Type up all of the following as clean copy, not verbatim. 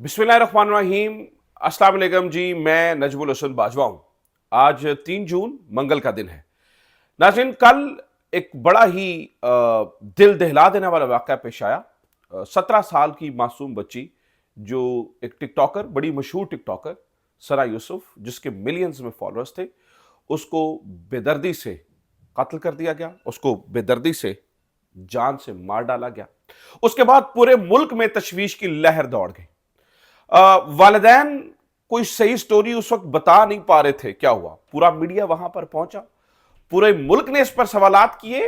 बिस्मिल्लाहिर्रहमानिर्रहीम। अस्सलाम वालेकुम जी, मैं नजमुल हसन बाजवा हूँ। आज 3 जून मंगल का दिन है। नाज़रीन, कल एक बड़ा ही दिल दहला देने वाला वाक़या पेश आया। 17 साल की मासूम बच्ची, जो एक टिकटॉकर, बड़ी मशहूर टिकटॉकर सना यूसुफ, जिसके मिलियंस में फॉलोअर्स थे, उसको बेदर्दी से कत्ल कर दिया गया। उसको बेदर्दी से जान से मार डाला गया। उसके बाद पूरे मुल्क में तशवीश की लहर दौड़ गई। वालिदैन कोई सही स्टोरी उस वक्त बता नहीं पा रहे थे क्या हुआ। पूरा मीडिया वहां पर पहुंचा, पूरे मुल्क ने इस पर सवालात किए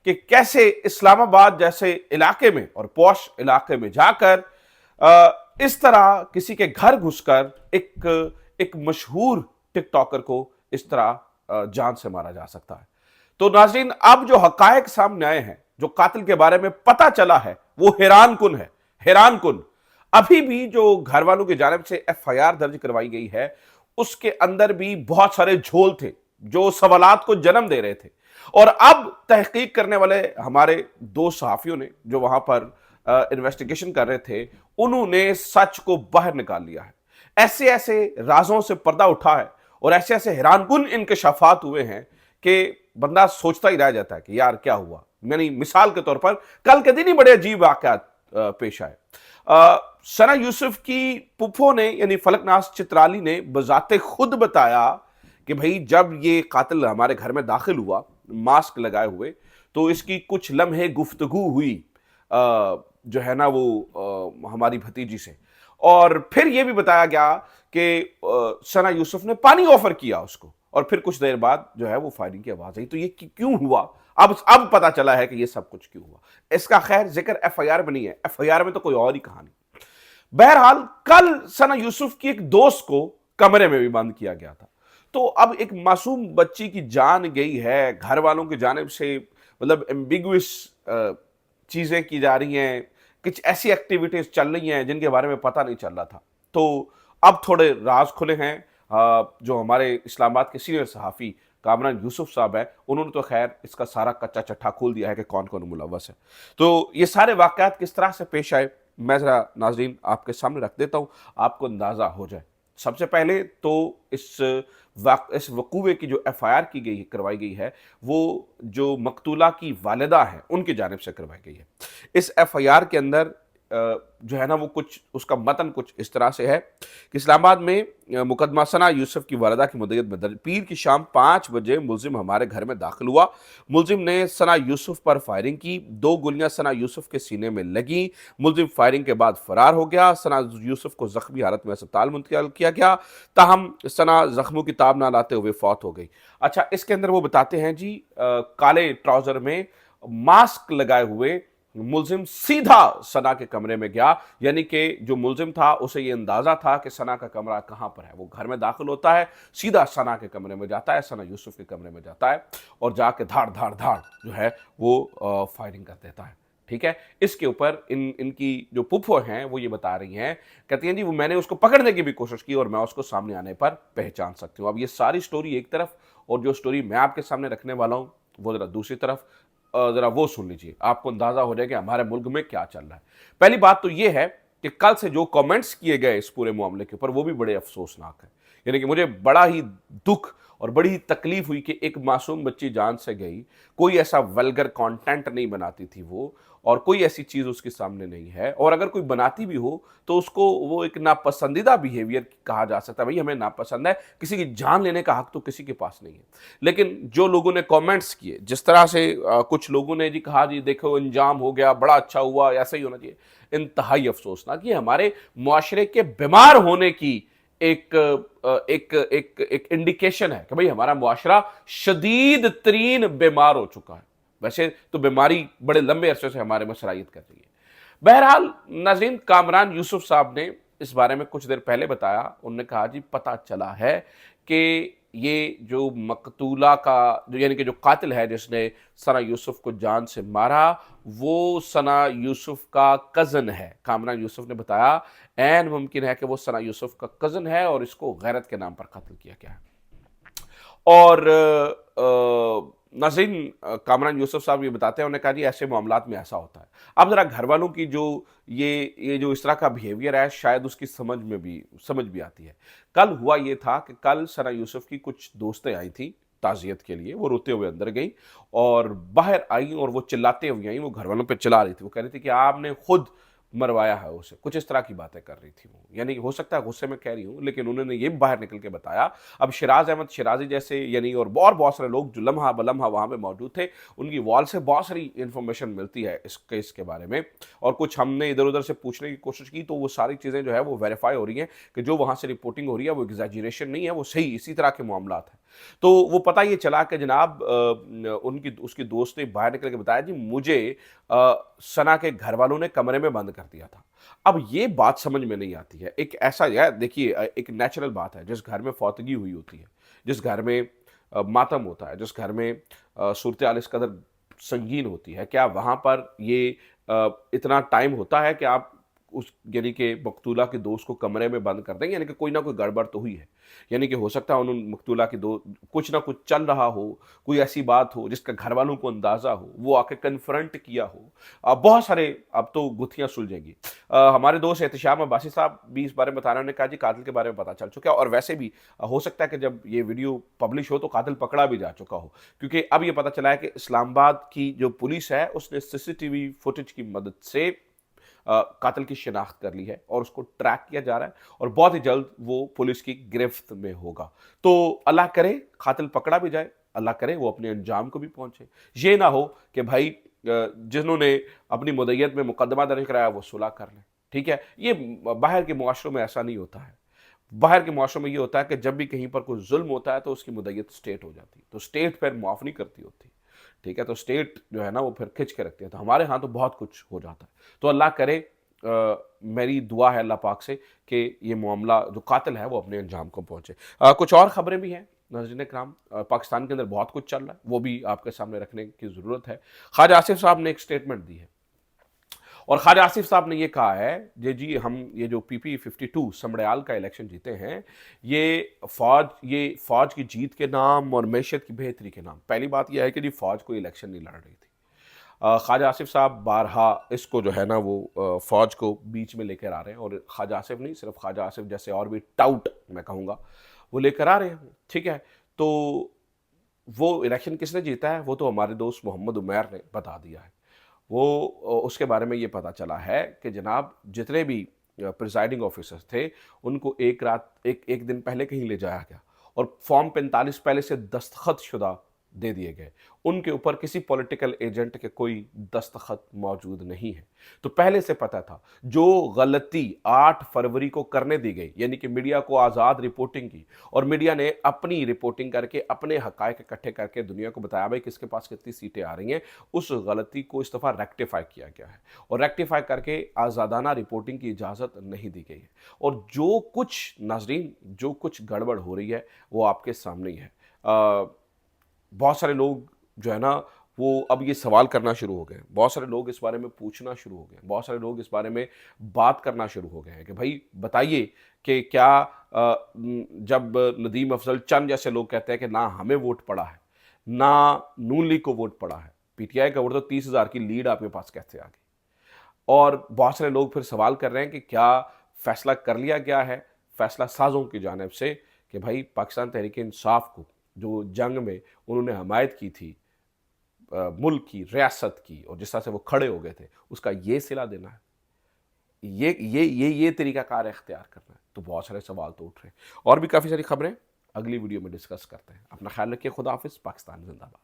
कि कैसे इस्लामाबाद जैसे इलाके में और पौश इलाके में जाकर इस तरह किसी के घर घुसकर एक मशहूर टिकटॉकर को इस तरह जान से मारा जा सकता है। तो नाज़रीन, अब जो हकायक सामने आए हैं, जो कातिल के बारे में पता चला है, वो हैरान कुन है, हैरान कुन। अभी भी जो घर वालों की जानिब से एफआईआर दर्ज करवाई गई है, उसके अंदर भी बहुत सारे झोल थे जो सवालात को जन्म दे रहे थे। और अब तहकीक करने वाले हमारे दो सहाफियों ने, जो वहां पर इन्वेस्टिगेशन कर रहे थे, उन्होंने सच को बाहर निकाल लिया है। ऐसे ऐसे राजों से पर्दा उठा है और ऐसे ऐसे हैरानकुन इंकशाफात हुए हैं कि बंदा सोचता ही रह जाता है कि यार क्या हुआ। यानी मिसाल के तौर पर कल के दिन ही बड़े अजीब वाकयात पेश आए। सना यूसुफ की पुप्पो ने, यानी फलकनाज चित्राली ने बजाते खुद बताया कि भाई जब ये कातिल हमारे घर में दाखिल हुआ मास्क लगाए हुए, तो इसकी कुछ लम्हे गुफ्तगू हुई जो है ना वो हमारी भतीजी से। और फिर यह भी बताया गया कि सना यूसुफ ने पानी ऑफर किया उसको, और फिर कुछ देर बाद जो है वो फायरिंग की आवाज आई। तो ये क्यों हुआ, अब पता चला है कि ये सब कुछ क्यों हुआ। इसका खैर जिक्र एफआईआर में नहीं है, एफआईआर में तो कोई और ही कहानी। बहरहाल, कल सना यूसुफ की एक दोस्त को कमरे में भी बंद किया गया था। तो अब एक मासूम बच्ची की जान गई है, घर वालों की जानिब से मतलब एम्बिगुअस चीजें की जा रही हैं, कुछ ऐसी एक्टिविटीज चल रही हैं जिनके बारे में पता नहीं चल रहा था। तो अब थोड़े राज खुले हैं। जो हमारे इस्लामाबाद के सीनियर सहाफ़ी कामरान यूसुफ साहब हैं, उन्होंने तो खैर इसका सारा कच्चा चट्टा खोल दिया है कि कौन कौन मुलव्वस है। तो ये सारे वाक़यात किस तरह से पेश आए, मैं ज़रा नाज़रीन आपके सामने रख देता हूँ, आपको अंदाज़ा हो जाए। सबसे पहले तो इस वकूवे की जो एफआईआर की गई करवाई गई है, वो जो मकतूला की वालिदा है उनकी जानिब से करवाई गई है। इस एफआईआर के अंदर जो है ना वो कुछ उसका मतन कुछ इस तरह से है कि इस्लामाबाद में मुकदमा सना यूसुफ की वालिदा की मुद्दत में दर्ज। पीर की शाम 5 बजे मुलजिम हमारे घर में दाखिल हुआ। मुलजिम ने सना यूसुफ पर फायरिंग की। 2 गोलियां सना यूसुफ के सीने में लगी। मुलजिम फायरिंग के बाद फरार हो गया। सना यूसुफ को जख्मी हालत में अस्पताल मुंतकिल किया गया, ताहम सना जख्मों की ताब ना लाते हुए फौत हो गई। अच्छा, इसके अंदर वो बताते हैं जी, काले ट्राउजर में मास्क लगाए हुए मुलजिम सीधा सना के कमरे में गया। यानी कि जो मुलजिम था उसे ये अंदाजा था कि सना का कमरा कहां पर है। वो घर में दाखिल होता है, सीधा सना के कमरे में जाता है, सना यूसुफ के कमरे में जाता है और जाके धाड़ धाड़ धाड़ जो है वो फायरिंग कर देता है। ठीक है। इसके ऊपर इनकी जो पुप्पो हैं वो ये बता रही हैं, कहती हैं जी वो मैंने उसको पकड़ने की भी कोशिश की और मैं उसको सामने आने पर पहचान सकती हूँ। अब ये सारी स्टोरी एक तरफ, और जो स्टोरी मैं आपके सामने रखने वाला हूँ वो जरा दूसरी तरफ। जरा वो सुन लीजिए, आपको अंदाजा हो जाएगा हमारे मुल्क में क्या चल रहा है। पहली बात तो ये है कि कल से जो कमेंट्स किए गए इस पूरे मामले के ऊपर वो भी बड़े अफसोसनाक है। यानी कि मुझे बड़ा ही दुख और बड़ी ही तकलीफ हुई कि एक मासूम बच्ची जान से गई। कोई ऐसा वल्गर कंटेंट नहीं बनाती थी वो, और कोई ऐसी चीज उसके सामने नहीं है, और अगर कोई बनाती भी हो तो उसको वो एक नापसंदीदा बिहेवियर कहा जा सकता है। भाई हमें नापसंद है, किसी की जान लेने का हक तो किसी के पास नहीं है। लेकिन जो लोगों ने कमेंट्स किए, जिस तरह से कुछ लोगों ने जी कहा जी देखो इंजाम हो गया, बड़ा अच्छा हुआ, ऐसा ही होना चाहिए, इंतहाई अफसोसनाक। ये हमारे मुआशरे के बीमार होने की एक एक एक एक इंडिकेशन है कि भाई हमारा मुआशरा शदीद तरीन बीमार हो चुका है। वैसे तो बीमारी बड़े लंबे अरसे से हमारे में सरायत कर रही है। बहरहाल नाज़रीन, कामरान यूसुफ साहब ने इस बारे में कुछ देर पहले बताया। उन्होंने कहा जी पता चला है कि ये जो मकतूला का जो यानी कि जो कातिल है जिसने सना यूसुफ को जान से मारा, वो सना यूसुफ का कज़न है। कामरान यूसुफ ने बताया ऐन मुमकिन है कि वो सना यूसुफ का कज़न है और इसको गैरत के नाम पर कत्ल किया गया है। और नाज़रीन, कामरान यूसुफ साहब ये बताते हैं, उन्होंने कहा जी ऐसे मामलात में ऐसा होता है। अब ज़रा घर वालों की जो ये जो इस तरह का बिहेवियर है, शायद उसकी समझ भी आती है। कल हुआ ये था कि कल सना यूसुफ की कुछ दोस्तें आई थी ताज़ियत के लिए, वो रोते हुए अंदर गई और बाहर आई और वो चिल्लाते हुए आई, वो घर वालों पे चिल्ला रही थी। वो कह रही थी कि आपने खुद मरवाया है उसे, कुछ इस तरह की बातें कर रही थी वो। यानी हो सकता है गुस्से में कह रही हूँ, लेकिन उन्होंने ये बाहर निकल के बताया। अब शिराज अहमद शिराजी जैसे यानी और बहुत सारे लोग जो लम्हा बलम्हा वहाँ पे मौजूद थे, उनकी वॉल से बहुत सारी इन्फॉर्मेशन मिलती है इस केस के बारे में, और कुछ हमने इधर उधर से पूछने की कोशिश की तो वो सारी चीज़ें जो है वो वेरीफाई हो रही हैं कि जो वहाँ से रिपोर्टिंग हो रही है वो एग्जैजरेशन नहीं है, वो सही इसी तरह के मामलात हैं। तो वो पता ये चला कि जनाब उनकी उसकी दोस्त ने बाहर निकल के बताया जी मुझे सना के घर वालों ने कमरे में बंद कर दिया था। अब ये बात समझ में नहीं आती है। एक ऐसा यार देखिए, एक नेचुरल बात है, जिस घर में फौतगी हुई होती है, जिस घर में मातम होता है, जिस घर में सूरत-ए-हाल इस कदर संगीन होती है, क्या वहाँ पर ये इतना टाइम होता है कि आप उस यानी कि मकतूला के दोस्त को कमरे में बंद कर दें? यानी कि कोई ना कोई गड़बड़ तो हुई है। यानी कि हो सकता है उन्होंने मकतूला की दो कुछ ना कुछ चल रहा हो, कोई ऐसी बात हो जिसका घर वालों को अंदाज़ा हो, वो आके कन्फ्रंट किया हो। बहुत सारे अब तो गुत्थियाँ सुलझेंगी। हमारे दोस्त एहतिशाम अब्बासी साहब भी इस बारे में बता रहे हैं, उन्होंने कहा जी कातिल के बारे में पता चल चुका है, और वैसे भी हो सकता है कि जब ये वीडियो पब्लिश हो तो कातिल पकड़ा भी जा चुका हो, क्योंकि अब ये पता चला है कि इस्लामाबाद की जो पुलिस है उसने सीसीटीवी फुटेज की मदद से कातिल की शिनाख्त कर ली है और उसको ट्रैक किया जा रहा है, और बहुत ही जल्द वो पुलिस की गिरफ्त में होगा। तो अल्लाह करे कातिल पकड़ा भी जाए, अल्लाह करे वो अपने अंजाम को भी पहुंचे। ये ना हो कि भाई जिन्होंने अपनी मुद्दत में मुकदमा दर्ज कराया वो सुलह कर लें। ठीक है, ये बाहर के मुआशरों में ऐसा नहीं होता है। बाहर के मुआशरों में ये होता है कि जब भी कहीं पर कोई जुल्म होता है तो उसकी मुद्दत स्टेट हो जाती है, तो स्टेट फिर माफ़ नहीं करती होती। ठीक है, तो स्टेट जो है ना वो फिर खिंच के रखती है। तो हमारे यहाँ तो बहुत कुछ हो जाता है। तो अल्लाह करे, मेरी दुआ है अल्लाह पाक से कि ये मामला जो कातिल है वो अपने अंजाम को पहुँचे। कुछ और ख़बरें भी हैं नाज़रीन इकराम, पाकिस्तान के अंदर बहुत कुछ चल रहा है, वो भी आपके सामने रखने की ज़रूरत है। ख्वाजा आसिफ साहब ने एक स्टेटमेंट दी है, और ख्वाजा आसिफ साहब ने ये कहा है जी हम ये जो पीपी 52 समड़याल का इलेक्शन जीते हैं, ये फौज की जीत के नाम और मैशत की बेहतरी के नाम। पहली बात यह है कि जी फौज कोई इलेक्शन नहीं लड़ रही थी। ख्वाजा आसिफ साहब बारहा इसको जो है ना वो फौज को बीच में लेकर आ रहे हैं, और ख्वाजा आसिफ नहीं, सिर्फ ख्वाजा आसिफ जैसे और भी टाउट मैं कहूँगा वो लेकर आ रहे हैं। ठीक है, तो वो इलेक्शन किसने जीता है वो तो हमारे दोस्त मोहम्मद उमैर ने बता दिया है। वो उसके बारे में ये पता चला है कि जनाब जितने भी प्रिजाइडिंग ऑफिसर्स थे उनको एक दिन पहले कहीं ले जाया गया और फॉर्म 45 पहले से दस्तखत शुदा दे दिए गए। उनके ऊपर किसी पॉलिटिकल एजेंट के कोई दस्तखत मौजूद नहीं है। तो पहले से पता था जो गलती 8 फरवरी को करने दी गई, यानी कि मीडिया को आज़ाद रिपोर्टिंग की और मीडिया ने अपनी रिपोर्टिंग करके अपने हकायक इकट्ठे करके दुनिया को बताया भाई किसके पास कितनी सीटें आ रही हैं, उस गलती को इस दफ़ा रेक्टिफाई किया गया है और रेक्टिफाई करके आज़ादाना रिपोर्टिंग की इजाज़त नहीं दी गई है। और जो कुछ नाजरीन जो कुछ गड़बड़ हो रही है वो आपके सामने ही है। बहुत सारे लोग जो है ना वो अब ये सवाल करना शुरू हो गए, बहुत सारे लोग इस बारे में पूछना शुरू हो गए, बहुत सारे लोग इस बारे में बात करना शुरू हो गए हैं कि भाई बताइए कि क्या जब नदीम अफजल चंद जैसे लोग कहते हैं कि ना हमें वोट पड़ा है ना नून लीग को वोट पड़ा है, पीटीआई का वोट तो 30,000 की लीड आपके पास कैसे आ गई। और बहुत सारे लोग फिर सवाल कर रहे हैं कि क्या फैसला कर लिया गया है फैसला साजों की जानिब से कि भाई पाकिस्तान तहरीक इंसाफ को जो जंग में उन्होंने हमायत की थी मुल्क की रियासत की और जिस तरह से वो खड़े हो गए थे उसका ये सिला देना है, ये तरीकाकार इख्तियार करना है। तो बहुत सारे सवाल तो उठ रहे हैं और भी काफ़ी सारी खबरें अगली वीडियो में डिस्कस करते हैं। अपना ख्याल रखिए, खुदा हाफिज़, पाकिस्तान जिंदाबाद।